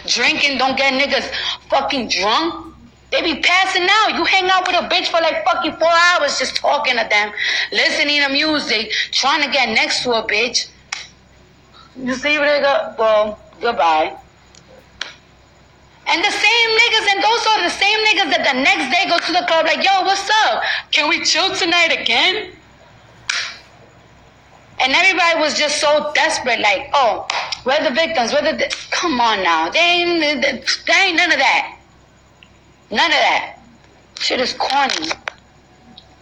drinking don't get niggas fucking drunk. They be passing out. You hang out with a bitch for like fucking 4 hours just talking to them, listening to music, trying to get next to a bitch. You see where they go? Well, goodbye. And the same niggas, and those are the same niggas that the next day go to the club like, yo, what's up? Can we chill tonight again? And everybody was just so desperate, like, oh, we're the victims. Come on now. They ain't none of that. None of that. Shit is corny.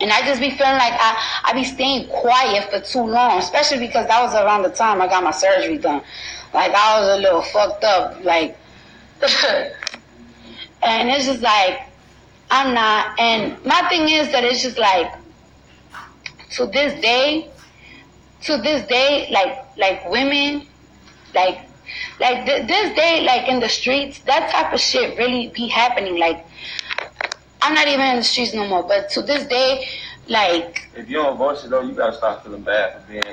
And I just be feeling like I be staying quiet for too long, especially because that was around the time I got my surgery done. Like, I was a little fucked up, like, and it's just like, I'm not, and my thing is that it's just like, to this day, like women, this day, like in the streets, that type of shit really be happening. Like, I'm not even in the streets no more, but to this day, like, if you don't voice it though, you gotta start feeling bad for being,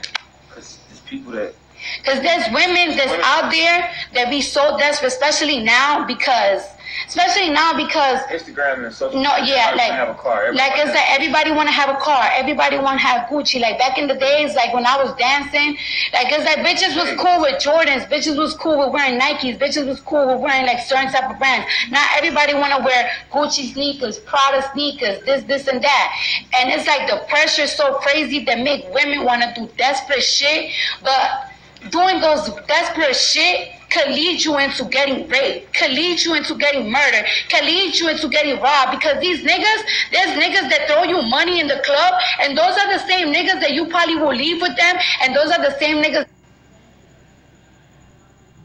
because there's people that. Because there's women that's out there that be so desperate, especially now because Instagram and social media. No, yeah, like have a car. Like it's like everybody want to have a car. Everybody want to have Gucci. Like back in the days, like when I was dancing, like it's like bitches was cool with Jordans. Bitches was cool with wearing Nikes. Bitches was cool with wearing like certain type of brands. Now everybody want to wear Gucci sneakers, Prada sneakers, this and that. And it's like the pressure is so crazy that make women want to do desperate shit. But doing those desperate shit could lead you into getting raped, could lead you into getting murdered, could lead you into getting robbed, because there's niggas that throw you money in the club, and those are the same niggas that you probably will leave with them, and those are the same niggas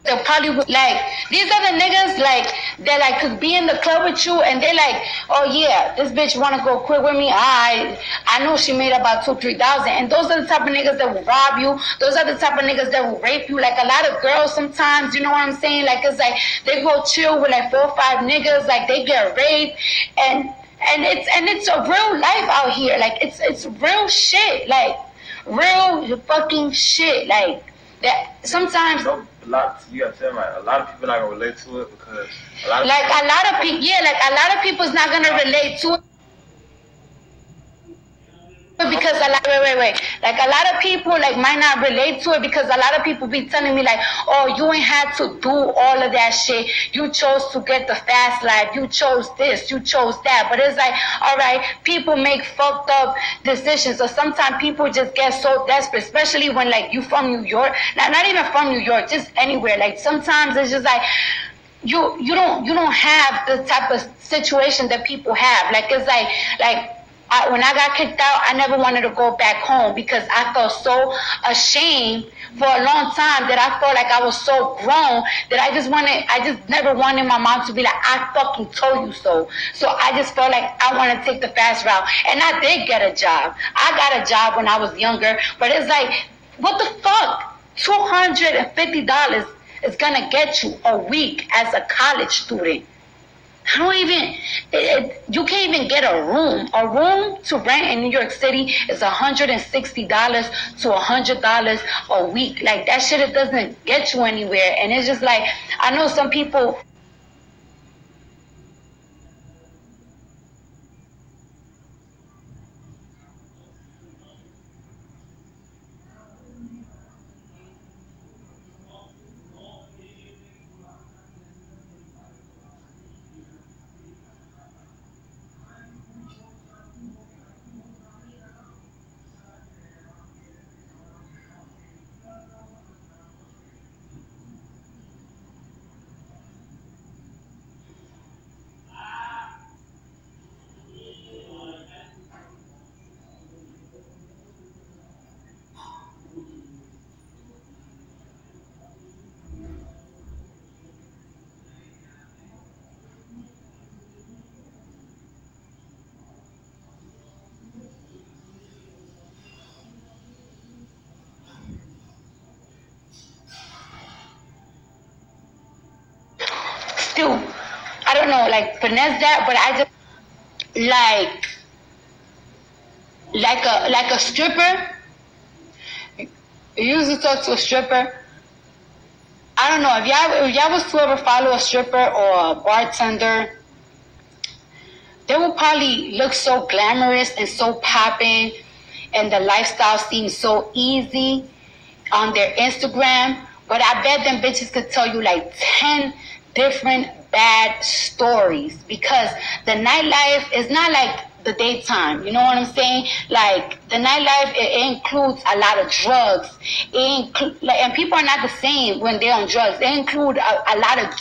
that probably would, like, these are the niggas, like, that, like, could be in the club with you, and they like, oh, yeah, this bitch want to go quit with me, I know she made about $2,000-3,000, and those are the type of niggas that will rob you, those are the type of niggas that will rape you, like, a lot of girls sometimes, you know what I'm saying, like, it's like, they go chill with, like, 4 or 5 niggas, like, they get raped, and it's a real life out here, like, it's real shit, like, real fucking shit, like, that sometimes... You gotta tell me, like, a lot of people not gonna relate to it because a lot of people's not gonna relate to it because like a lot of people like might not relate to it because a lot of people be telling me like, oh, you ain't had to do all of that shit, you chose to get the fast life, you chose this, you chose that. But it's like, all right, people make fucked up decisions, or sometimes people just get so desperate, especially when like you from New York, not even from New York, just anywhere. Like sometimes it's just like you don't have the type of situation that people have. Like it's like when I got kicked out, I never wanted to go back home because I felt so ashamed for a long time that I felt like I was so grown that I just never wanted my mom to be like, I fucking told you so. So I just felt like I want to take the fast route. And I did get a job. I got a job when I was younger, but it's like, what the fuck? $250 is going to get you a week as a college student. You can't even get a room. A room to rent in New York City is $160 to $100 a week. Like, that shit, it doesn't get you anywhere. And it's just like, I know some people... Still, I don't know, like, finesse that, but I just, like a stripper, you usually talk to a stripper, I don't know, if y'all was to ever follow a stripper or a bartender, they will probably look so glamorous and so popping, and the lifestyle seems so easy on their Instagram. But I bet them bitches could tell you like 10 different bad stories, because the nightlife is not like the daytime. You know what I'm saying? Like the nightlife, it includes a lot of drugs. And people are not the same when they're on drugs. They include a lot of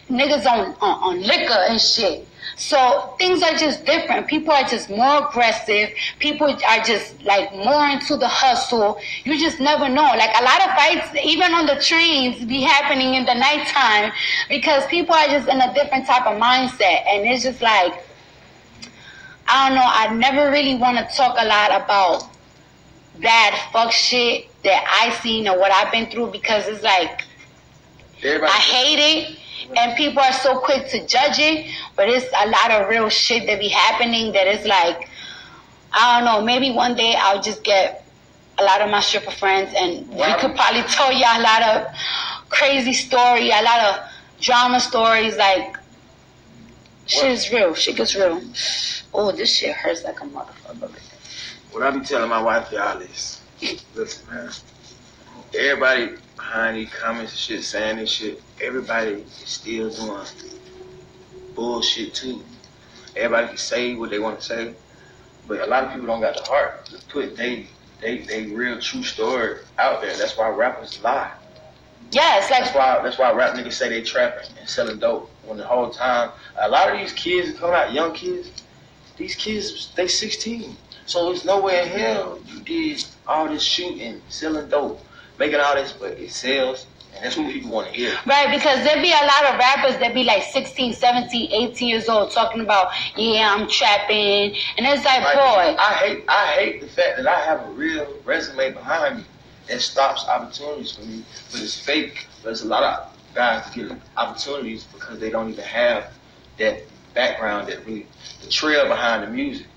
niggas on liquor and shit. So things are just different. People are just more aggressive. People are just like more into the hustle. You just never know. Like a lot of fights, even on the trains, be happening in the nighttime because people are just in a different type of mindset. And it's just like, I don't know. I never really want to talk a lot about bad fuck shit that I seen or what I've been through, because it's like, I hate it. And people are so quick to judge it, but it's a lot of real shit that be happening that is like, I don't know, maybe one day I'll just get a lot of my stripper friends and we could probably tell you a lot of crazy story, a lot of drama stories, like, shit is real, shit gets real. Oh, this shit hurts like a motherfucker. What I be telling my wife, y'all, is, listen, man, everybody behind these comments and shit, saying this shit, everybody is still doing bullshit too. Everybody can say what they want to say, but a lot of people don't got the heart to put they real true story out there. That's why rappers lie. Yeah, it's like, that's why rap niggas say they trapping and selling dope, when the whole time a lot of these kids coming out, young kids, these kids, they 16. So it's no way in hell you did all this shooting, selling dope, making all this, but it sells, and that's what people want to hear. Right, because there be a lot of rappers that be like 16, 17, 18 years old talking about, yeah, I'm trapping, and it's like, boy. I hate the fact that I have a real resume behind me that stops opportunities for me, but it's fake. There's a lot of guys that get opportunities because they don't even have that background, that really, the trail behind the music.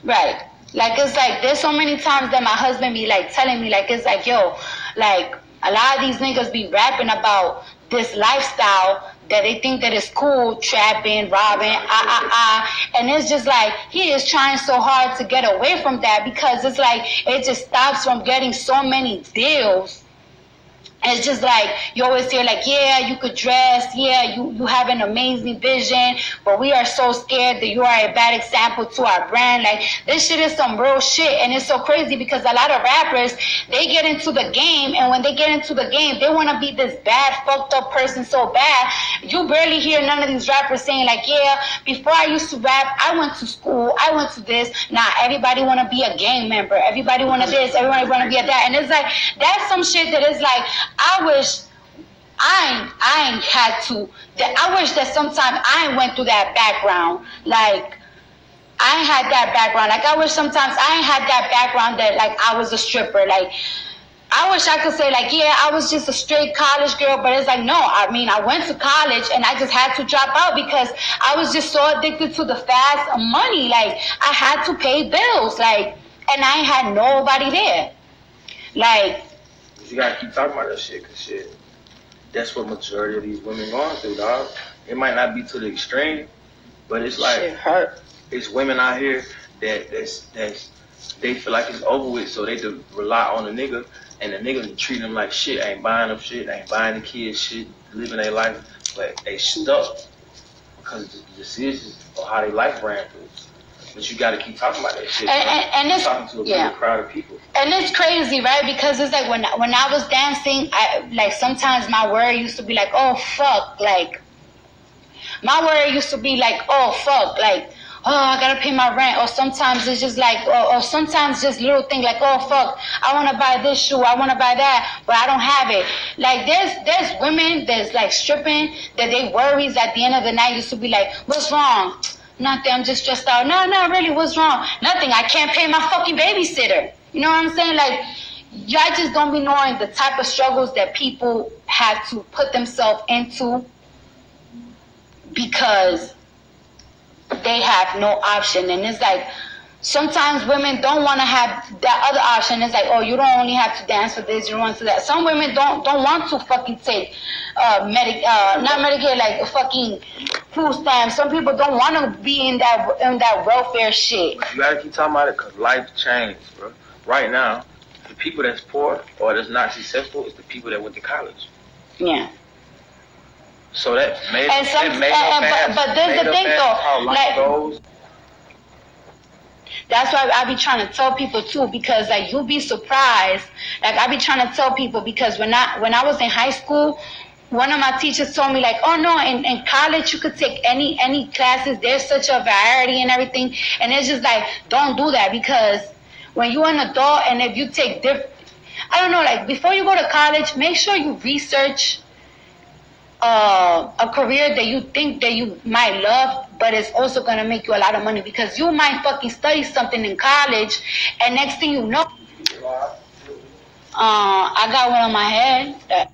Right. Like, it's like, there's so many times that my husband be like telling me, like, it's like, yo, like, a lot of these niggas be rapping about this lifestyle that they think that it's cool, trapping, robbing, and it's just like, he is trying so hard to get away from that, because it's like, it just stops from getting so many deals. It's just like, you always hear like, yeah, you could dress, yeah, you have an amazing vision, but we are so scared that you are a bad example to our brand. Like, this shit is some real shit, and it's so crazy because a lot of rappers, they get into the game, and when they get into the game, they want to be this bad, fucked up person so bad. You barely hear none of these rappers saying like, yeah, before I used to rap, I went to school, I went to this. Nah, everybody want to be a gang member, everybody want to this, everybody want to be a that, and it's like, that's some shit that is like, I wish I ain't had to. I wish that sometimes I went through that background. Like, I had that background. Like, I wish sometimes I had that background that, like, I was a stripper. Like, I wish I could say, like, yeah, I was just a straight college girl. But it's like, no. I mean, I went to college and I just had to drop out because I was just so addicted to the fast money. Like, I had to pay bills. Like, and I had nobody there. Like, you gotta keep talking about that shit, cause shit, that's what majority of these women going through, dog. It might not be to the extreme, but it's like, shit hurt. It's women out here that's they feel like it's over with, so they rely on the nigga, and the nigga treat them like shit, ain't buying them shit, ain't buying the kids shit, living their life, but they stuck because of the decisions of how their life ran through. But you got to keep talking about that shit. And it's talking to a bigger crowd of people. And it's crazy, right? Because it's like when I was dancing, like sometimes my word used to be like, oh fuck, like my word used to be like, oh fuck, like, oh, I gotta pay my rent. Or sometimes it's just like, or sometimes just little thing like, oh fuck, I wanna buy this shoe, I wanna buy that, but I don't have it. Like there's women that's like stripping that they worries at the end of the night used to be like, what's wrong? Nothing, I'm just stressed out. No, really, what's wrong? Nothing, I can't pay my fucking babysitter. You know what I'm saying? Like, y'all just don't be knowing the type of struggles that people have to put themselves into because they have no option. And it's like, Sometimes women don't want to have that other option. It's like, oh, you don't only have to dance for this, you don't want to that. Some women don't want to fucking take not Medicaid, like fucking food stamps. Some people don't want to be in that welfare shit. But you gotta keep talking about it because life changed, bro. Right now, the people that's poor or that's not successful is the people that went to college. Yeah. So that made And some, but there's the thing though, how life like goes. that's why I be trying to tell people too, because like you'll be surprised. Like I be trying to tell people because when I was in high school, one of my teachers told me like, oh no, in college you could take any classes. There's such a variety and everything, and it's just like don't do that because when you're an adult and if you take I don't know, like before you go to college, make sure you research a career that you think that you might love, but it's also gonna make you a lot of money because you might fucking study something in college, and next thing you know, I got one on my head that